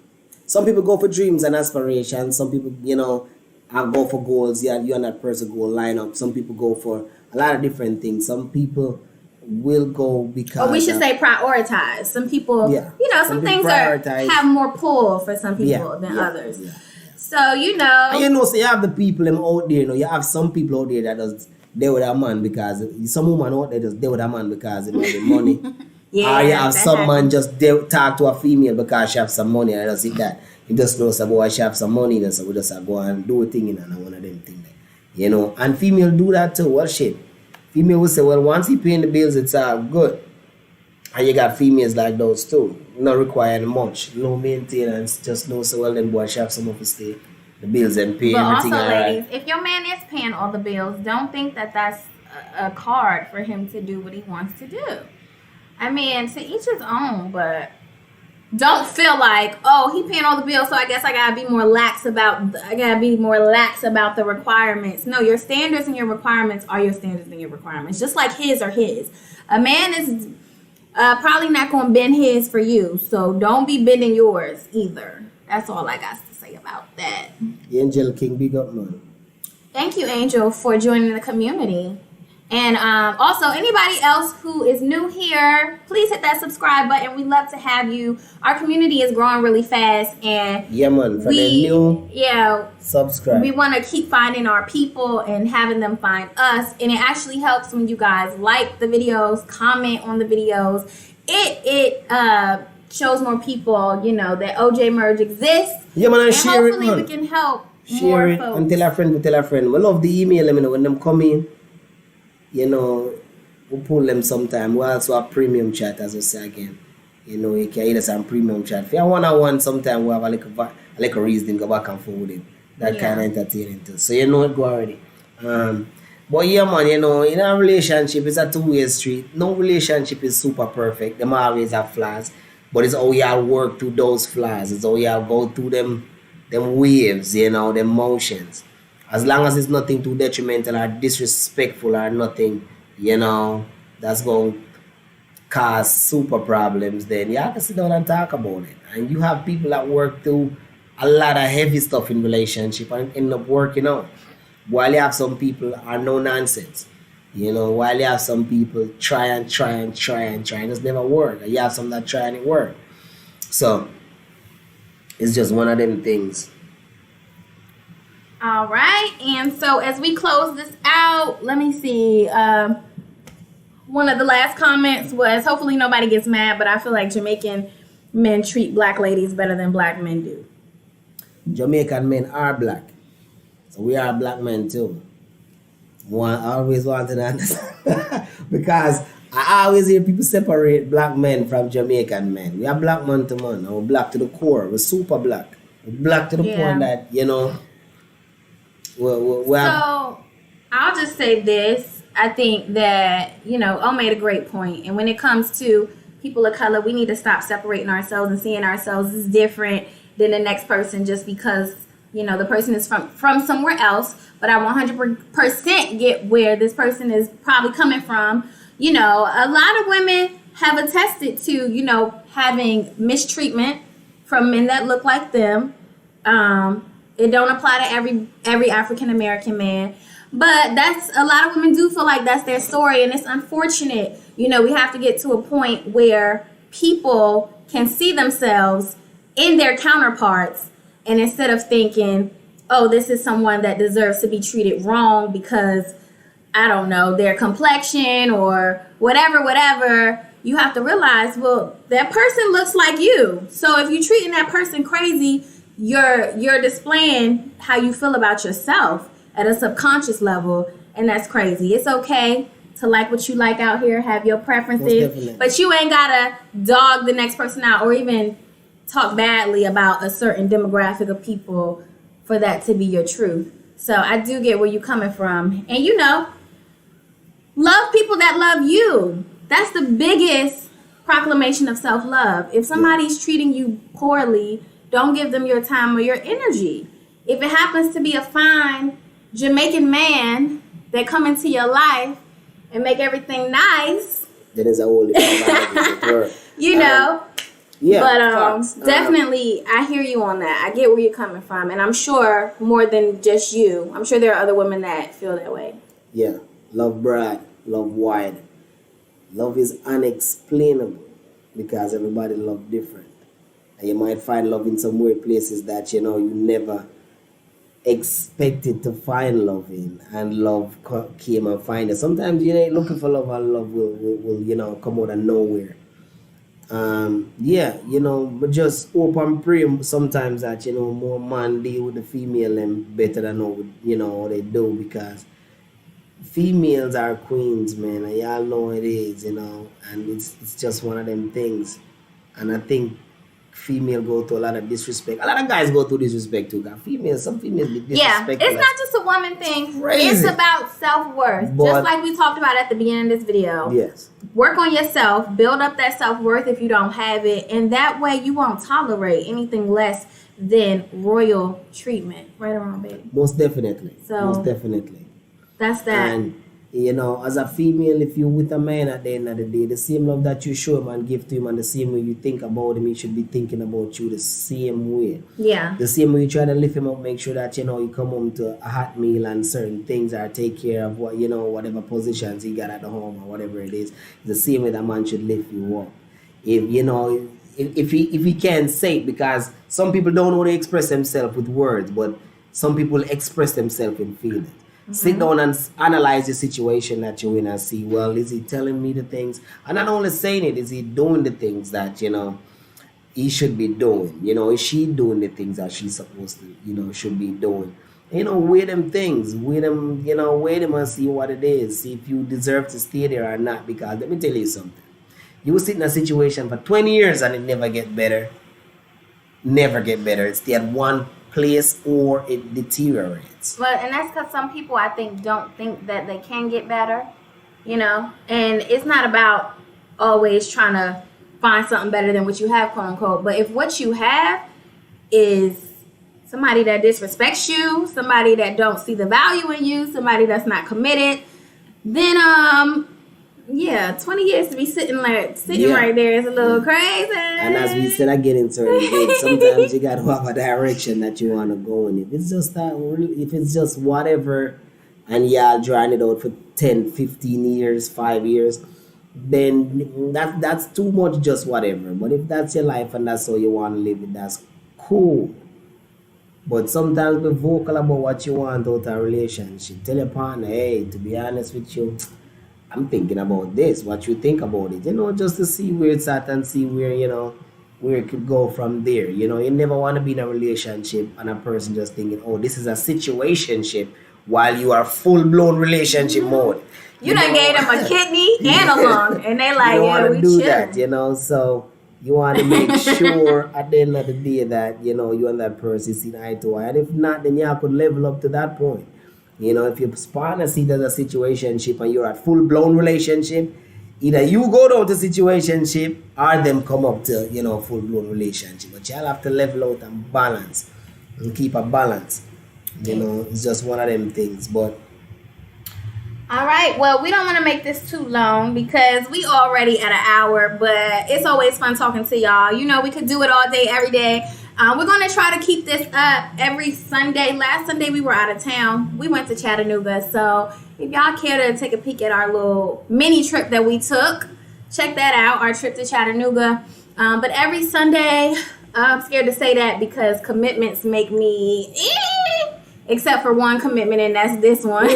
Some people go for dreams and aspirations. Some people, I go for goals. Yeah, you and that person go line up. Some people go for a lot of different things. Some people will go because. or we should say prioritize. Some people, Yeah. some Some things people prioritize. have more pull for some people Yeah, than yeah, others. yeah. So And so you have the people them out there. You have some people out there that just deal with a man because some woman out there just deal with a man because it might be money. yeah, Or you have that some man happens. just talk to a female because she have some money and I just see that. You just know so boy she have some money then so we just go and do a thing in and one of them things there. And female do that too. Well shit. Female will say, well once he paying the bills it's good. And you got females like those too. Not requiring much. No maintenance. Just know so well then boy she have someone to stay. The bills and pay But everything also, alright. ladies, if your man is paying all the bills, don't think that that's a card for him to do what he wants to do. I mean, to each his own, but don't feel like, oh, he paying all the bills, so I guess I gotta be more lax about the requirements. No, your standards and your requirements are your standards and your requirements, just like his are his. A man is probably not gonna bend his for you, so don't be bending yours either. That's all I got to say about that. Angel King, big up man. Thank you, Angel, for joining the community. And also, anybody else who is new here, please hit that subscribe button. We love to have you. Our community is growing really fast, and Yeah man, for the new subscribe. we want to keep finding our people and having them find us. And it actually helps when you guys like the videos, comment on the videos. It shows more people, that OJ Merge exists. Yeah man, and And share it hopefully man. we can help Share more it folks. and tell a friend. We love the email them, when them come in. We pull them sometime. We also have premium chat, as I say again. You can either some premium chat. If you want one sometime we have a little reason go back and forth with it. That kind of entertaining too. So it go already. But yeah man, in a relationship it's a two-way street. No relationship is super perfect. Them always have flaws. But it's how you work through those flaws. It's how you go through them waves, them motions. As long as it's nothing too detrimental or disrespectful or nothing, that's going to cause super problems, then you have to sit down and talk about it. And you have people that work through a lot of heavy stuff in relationship and end up working out. While you have some people are no nonsense. While you have some people try and it's never work. And you have some that try and it work. So it's just one of them things. All right, and so as we close this out, let me see. One of the last comments was, hopefully nobody gets mad, but I feel like Jamaican men treat black ladies better than black men do. Jamaican men are black. So we are black men too. I always wanted to understand. Because I always hear people separate black men from Jamaican men. We are black man to man. We're black to the core. We're super black. We're black to the point that, we have. So I'll just say this. I think that, O made a great point. And when it comes to people of color, we need to stop separating ourselves and seeing ourselves as different than the next person just because, the person is from somewhere else. But I 100% get where this person is probably coming from. A lot of women have attested to, having mistreatment from men that look like them. It don't apply to every African American man. But a lot of women do feel like that's their story, and it's unfortunate. We have to get to a point where people can see themselves in their counterparts, and instead of thinking, oh, this is someone that deserves to be treated wrong because, I don't know, their complexion or whatever, you have to realize, well, that person looks like you. So if you're treating that person crazy, you're displaying how you feel about yourself at a subconscious level, and that's crazy. It's okay to like what you like out here, have your preferences, but you ain't gotta dog the next person out or even talk badly about a certain demographic of people for that to be your truth. So I do get where you're coming from. And love people that love you. That's the biggest proclamation of self-love. If somebody's treating you poorly, don't give them your time or your energy. If it happens to be a fine Jamaican man that come into your life and make everything nice, then it's a whole different word. Yeah, but definitely, I hear you on that. I get where you're coming from, and I'm sure more than just you. I'm sure there are other women that feel that way. Yeah, love broad, love wide. Love is unexplainable because everybody love different, and you might find love in some weird places that you never expected to find love in, and love came and find it. Sometimes you ain't looking for love, and love will come out of nowhere. But just hope and pray sometimes that more man deal with the female and better than how they do, because females are queens, man, and y'all know it is, and it's just one of them things. And I think female go through a lot of disrespect. A lot of guys go through disrespect too. Some females be disrespectful. Yeah, it's not just a woman thing. Crazy. It's about self-worth. Just like we talked about at the beginning of this video. Yes. Work on yourself. Build up that self-worth if you don't have it. And that way you won't tolerate anything less than royal treatment. Right or wrong, baby? Most definitely. So, that's that. And as a female, if you're with a man at the end of the day, the same love that you show him and give to him, and the same way you think about him, he should be thinking about you the same way. Yeah. The same way you try to lift him up, make sure that you come home to a hot meal and certain things, or take care of whatever positions he got at the home or whatever it is. The same way that man should lift you up. If he can't say it, because some people don't know how to express themselves with words, but some people express themselves in feelings. Mm-hmm. Sit down and analyze the situation that you're in and see, well, is he telling me the things? And not only saying it, is he doing the things that, he should be doing? Is she doing the things that she's supposed to, should be doing? Weigh them things. Weigh them and see what it is. See if you deserve to stay there or not. Because let me tell you something. You sit in a situation for 20 years and it never get better. Never get better. It's at one place or it deteriorates. And that's because some people, I think, don't think that they can get better, and it's not about always trying to find something better than what you have, quote unquote, but if what you have is somebody that disrespects you, somebody that don't see the value in you, somebody that's not committed, then 20 years to be sitting right there is a little crazy. And as we said again in certain things, sometimes you got to have a direction that you want to go in. If it's just whatever, and y'all drawing it out for 10, 15 years, 5 years, then that's too much just whatever. But if that's your life and that's how you want to live it, that's cool. But sometimes be vocal about what you want out of a relationship. Tell your partner, hey, to be honest with you, I'm thinking about this. What you think about it? Just to see where it's at and see where, where it could go from there. You never want to be in a relationship and a person just thinking, oh, this is a situationship while you are full-blown relationship mode. You done gave them a kidney and a lung, and they like, we do chilling. that, so you want to make sure at the end of the day that, you and that person see eye to eye. And if not, then you could level up to that point. If your partner sees it as a situationship and you're at full-blown relationship, either you go down to situationship or them come up to, full-blown relationship. But y'all have to level out and balance and keep a balance. It's just one of them things. But all right, well, we don't want to make this too long because we already at an hour, but it's always fun talking to y'all. We could do it all day, every day. We're going to try to keep this up every Sunday. Last Sunday, we were out of town. We went to Chattanooga. So if y'all care to take a peek at our little mini trip that we took, check that out, our trip to Chattanooga. But every Sunday, I'm scared to say that because commitments make me except for one commitment, and that's this one.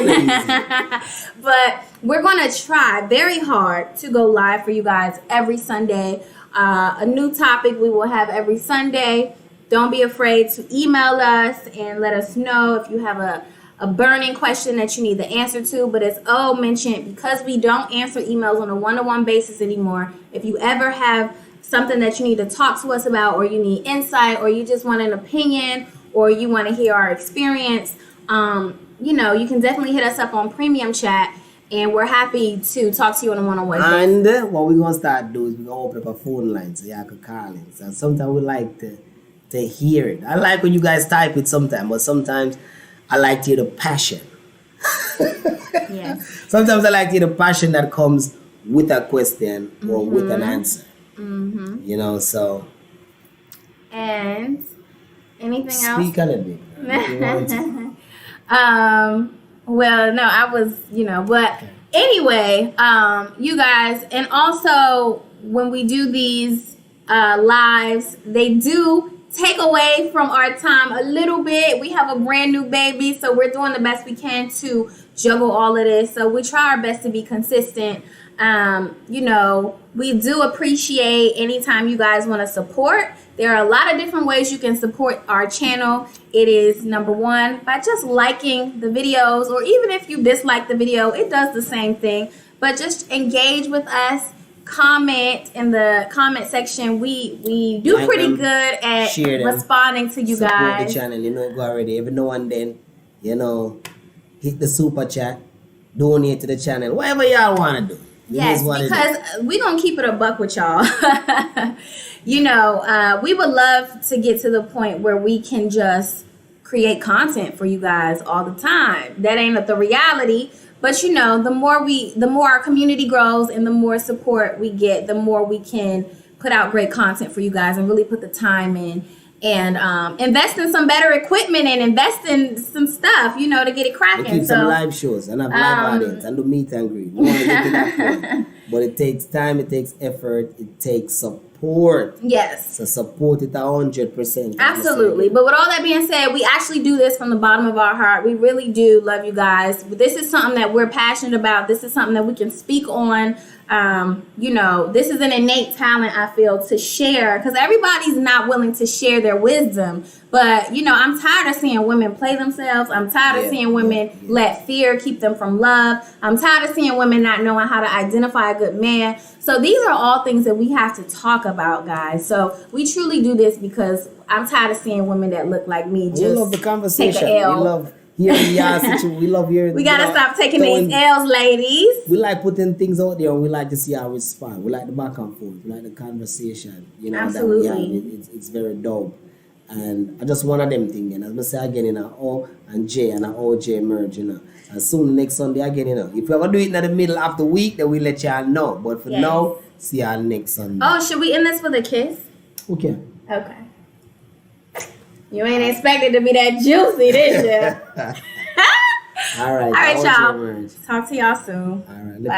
But we're going to try very hard to go live for you guys every Sunday. A new topic we will have every Sunday. Don't be afraid to email us and let us know if you have a burning question that you need the answer to. But as O mentioned, because we don't answer emails on a one-to-one basis anymore, if you ever have something that you need to talk to us about, or you need insight, or you just want an opinion, or you want to hear our experience, you know, you can definitely hit us up on Premium Chat, and we're happy to talk to you on a one-on-one basis. And what we're going to start doing is we're going to open up a phone line so y'all can call in. So sometimes we like to hear it. I like when you guys type it sometimes, but sometimes I like to hear the passion. Yes. Sometimes I like to hear the passion that comes with a question or with an answer. You know, so. And anything else? Speak a little bit. If you want to. Well, no, I was, you know, but anyway, you guys, and also when we do these lives, they do take away from our time a little bit. We have a brand new baby, so we're doing the best we can to juggle all of this. So we try our best to be consistent. You know, we do appreciate anytime you guys want to support. There are a lot of different ways you can support our channel. It is, number one, by just liking the videos, or even if you dislike the video, it does the same thing. But just engage with us. Comment in the comment section. We do Like pretty them, good at share them, responding to you support guys. the channel, you know, go already. Every now and then, you know, hit the super chat, donate to the channel, whatever y'all want to do. Yes, because we're going to keep it a buck with y'all. You know, we would love to get to the point where we can just create content for you guys all the time. That ain't the reality. But, you know, the more our community grows and the more support we get, the more we can put out great content for you guys and really put the time in and invest in some better equipment and invest in some stuff, you know, to get it cracking. Keep some live shows and have live audience and do meet and greet. We want to get to that point. But it takes time, it takes effort, it takes support. Yes. So support it 100%. Absolutely. But with all that being said, we actually do this from the bottom of our heart. We really do love you guys. This is something that we're passionate about. This is something that we can speak on. You know, this is an innate talent, I feel, to share, because everybody's not willing to share their wisdom. But, you know, I'm tired of seeing women play themselves. I'm tired of seeing women let fear keep them from love. I'm tired of seeing women not knowing how to identify a good man. So these are all things that we have to talk about, guys. So we truly do this because I'm tired of seeing women that look like me just we love the conversation. take a L. We love hearing y'all situation. We love hearing. We gotta stop taking these L's, ladies. We like putting things out there, and we like to see how we respond. We like the back and forth. We like the conversation. You know, absolutely. That we have. It's very dope. And I just one of them things. And as I say again, you know, O and J and OJ merge, you know. And soon next Sunday again, you know. If we ever do it in the middle of the week, then we let y'all know. But for now, see y'all next Sunday. Oh, should we end this with a kiss? Okay. Okay. You ain't expected to be that juicy, did you? All right. All right, OJ y'all. merge. Talk to y'all soon. All right. Bye.